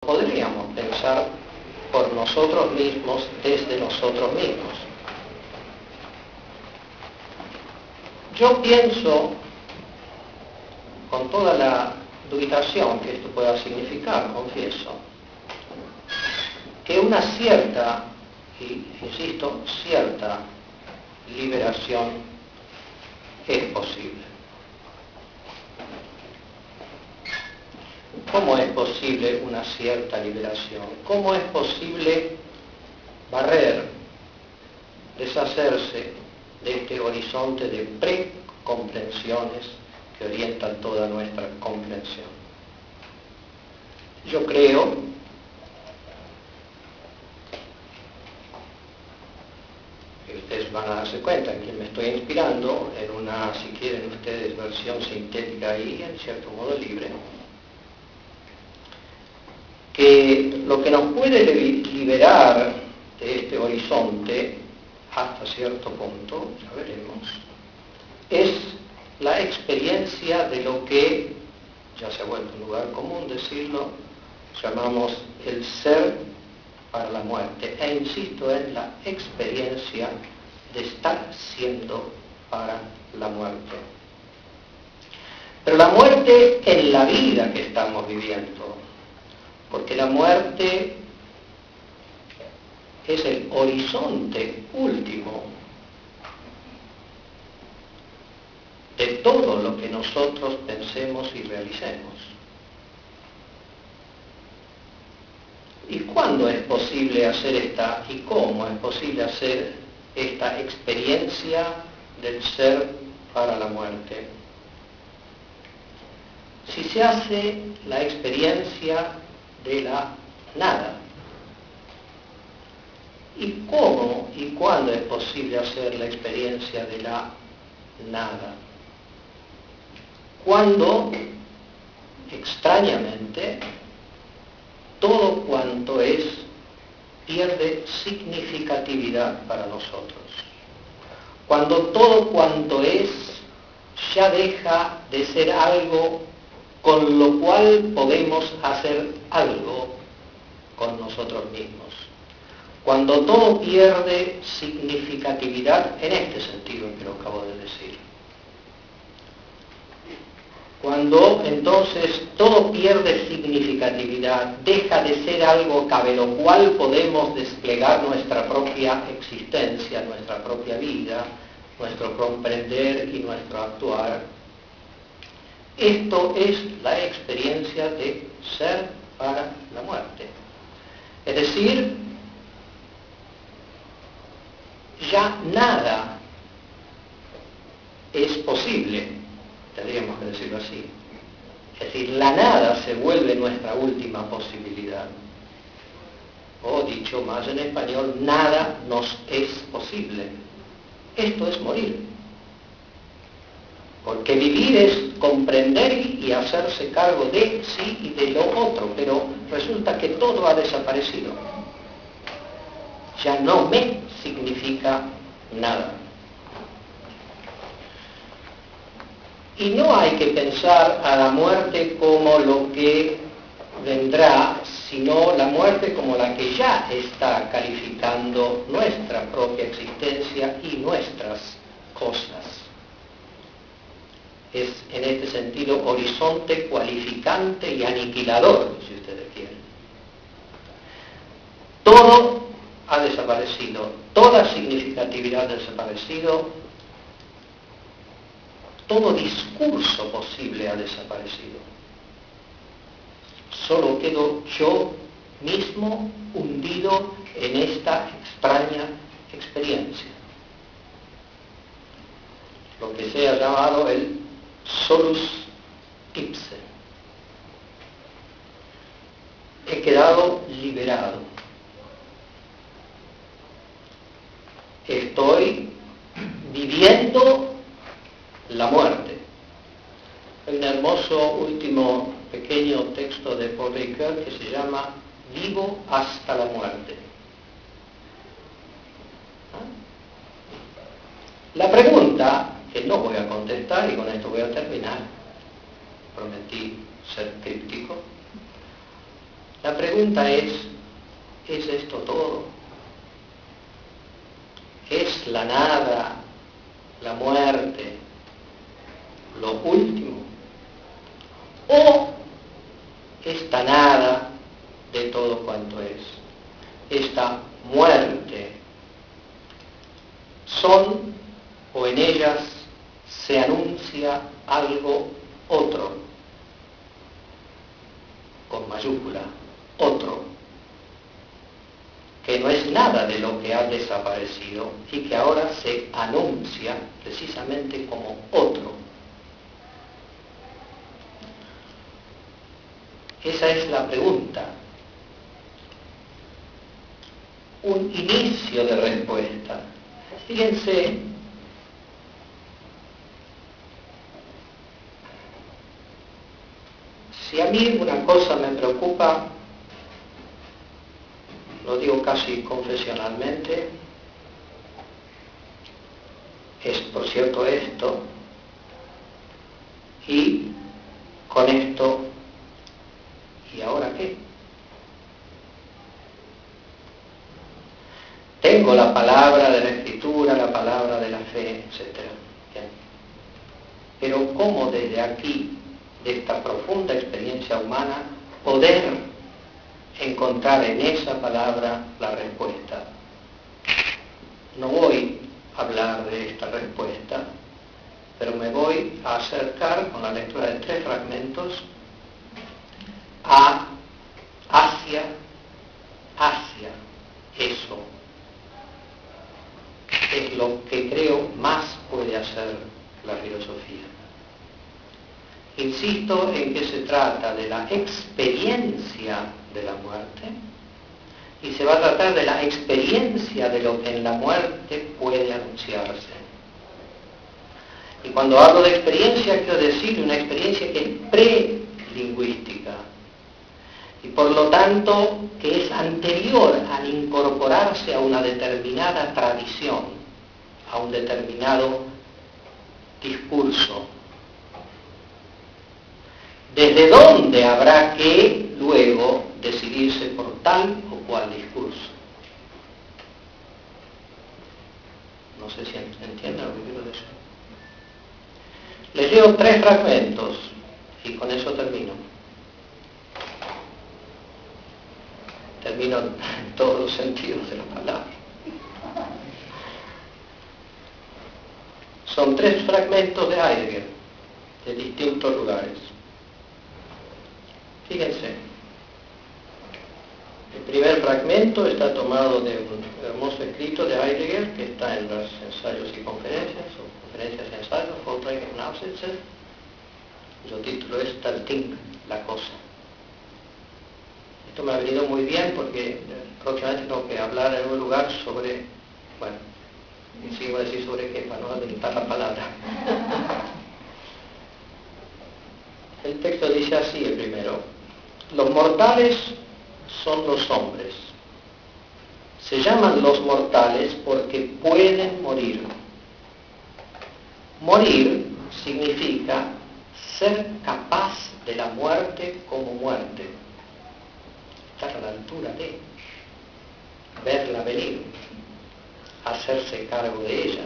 podríamos pensar por nosotros mismos, desde nosotros mismos. Yo pienso, con toda la dubitación que esto pueda significar, confieso, que una cierta, y insisto, cierta liberación es posible. ¿Cómo es posible una cierta liberación? ¿Cómo es posible barrer, deshacerse de este horizonte de precomprensiones que orientan toda nuestra comprensión? Yo creo que ustedes van a darse cuenta en quién me estoy inspirando, en una, si quieren ustedes, versión sintética y en cierto modo libre, que lo que nos puede liberar de este horizonte hasta cierto punto, ya veremos, es la experiencia de lo que, ya se ha vuelto un lugar común decirlo, llamamos el ser para la muerte. E insisto en la experiencia de estar siendo para la muerte. Pero la muerte en la vida que estamos viviendo, porque la muerte es el horizonte último de todo lo que nosotros pensemos y realicemos. ¿Y cuándo es posible hacer esta, y cómo es posible hacer esta experiencia del ser para la muerte? Si se hace la experiencia de la nada. ¿Y cómo y cuándo es posible hacer la experiencia de la nada? Cuando, extrañamente, todo cuanto es pierde significatividad para nosotros. Cuando todo cuanto es ya deja de ser algo con lo cual podemos hacer algo con nosotros mismos. Cuando todo pierde significatividad en este sentido que lo acabo de decir. Cuando entonces todo pierde significatividad, deja de ser algo cabe lo cual podemos desplegar nuestra propia existencia, nuestra propia vida, nuestro comprender y nuestro actuar. Esto es la experiencia de ser para la muerte. Es decir, ya nada es posible, tendríamos que decirlo así. Es decir, la nada se vuelve nuestra última posibilidad. O dicho más en español, nada nos es posible. Esto es morir. Porque vivir es comprender y hacerse cargo de sí y de lo otro, pero resulta que todo ha desaparecido. Ya no me significa nada. Y no hay que pensar a la muerte como lo que vendrá, sino la muerte como la que ya está calificando nuestra propia existencia y nuestras cosas. Es en este sentido horizonte cualificante y aniquilador, si ustedes quieren. Todo ha desaparecido, toda significatividad ha desaparecido, todo discurso posible ha desaparecido. Solo quedo yo mismo hundido en esta extraña experiencia. Lo que se ha llamado el solus ipse. He quedado liberado. Estoy viviendo la muerte. Hay un hermoso último pequeño texto de Paul Ricoeur que se llama Vivo hasta la muerte. La pregunta que no voy a contestar, y con esto voy a terminar, prometí ser críptico, La pregunta ¿es esto todo? ¿Es la nada, la muerte, lo último? ¿O esta nada de todo cuanto es, esta muerte, son o en ellas se anuncia algo otro, con mayúscula, otro, que no es nada de lo que ha desaparecido y que ahora se anuncia precisamente como otro? Esa es la pregunta. Un inicio de respuesta. Fíjense, si a mí una cosa me preocupa, lo digo casi confesionalmente, es por cierto esto, y con esto, ¿y ahora qué? Tengo la palabra de la Escritura, la palabra de la fe, etc. Bien. Pero ¿cómo desde aquí, de esta profunda experiencia humana, poder encontrar en esa palabra la respuesta? No voy a hablar de esta respuesta, pero me voy a acercar con la lectura de 3 fragmentos hacia eso. Es lo que creo más puede hacer la filosofía. Insisto en que se trata de la experiencia de la muerte y se va a tratar de la experiencia de lo que en la muerte puede anunciarse. Y cuando hablo de experiencia quiero decir una experiencia que es prelingüística y por lo tanto que es anterior al incorporarse a una determinada tradición, a un determinado discurso. ¿Desde dónde habrá que luego decidirse por tal o cual discurso? No sé si entienden lo que quiero decir. Les leo 3 fragmentos y con eso termino. Termino en todos los sentidos de la palabra. Son 3 fragmentos de Heidegger, de distintos lugares. Fíjense, el primer fragmento está tomado de un hermoso escrito de Heidegger que está en los ensayos y conferencias, o conferencias y ensayos, Vorträge und Aufsätze, cuyo título es Das Ding, la cosa. Esto me ha venido muy bien porque próximamente tengo que hablar en un lugar sobre, bueno, y sigo a decir sobre qué, para no limitar la palabra. El texto dice así, el primero: los mortales son los hombres. Se llaman los mortales porque pueden morir. Morir significa ser capaz de la muerte como muerte. Estar a la altura de, verla venir, hacerse cargo de ella,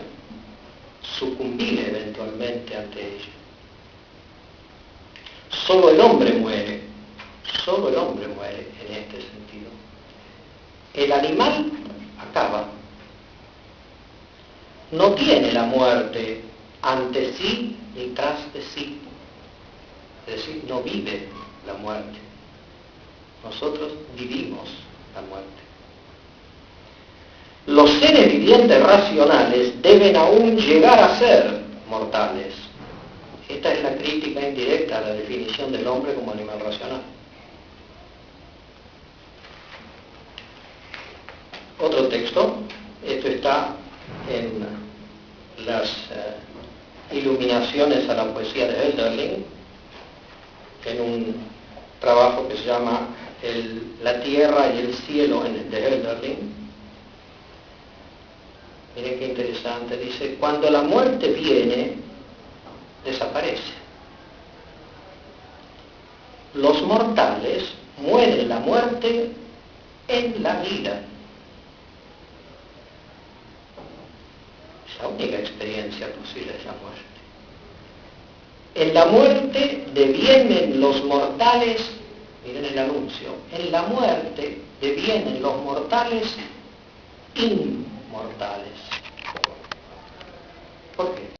sucumbir eventualmente ante ella. Solo el hombre muere en este sentido. El animal acaba. No tiene la muerte ante sí ni tras de sí. Es decir, no vive la muerte. Nosotros vivimos la muerte. Los seres vivientes racionales deben aún llegar a ser mortales. Esta es la crítica indirecta a la definición del hombre como animal racional. Otro texto, esto está en las iluminaciones a la poesía de Hölderlin, en un trabajo que se llama La tierra y el cielo de Hölderlin. Miren qué interesante, dice: cuando la muerte viene, desaparece. Los mortales muere la muerte en la vida. Es la única experiencia posible de la muerte. En la muerte devienen los mortales, miren el anuncio, en la muerte devienen los mortales inmortales. ¿Por qué?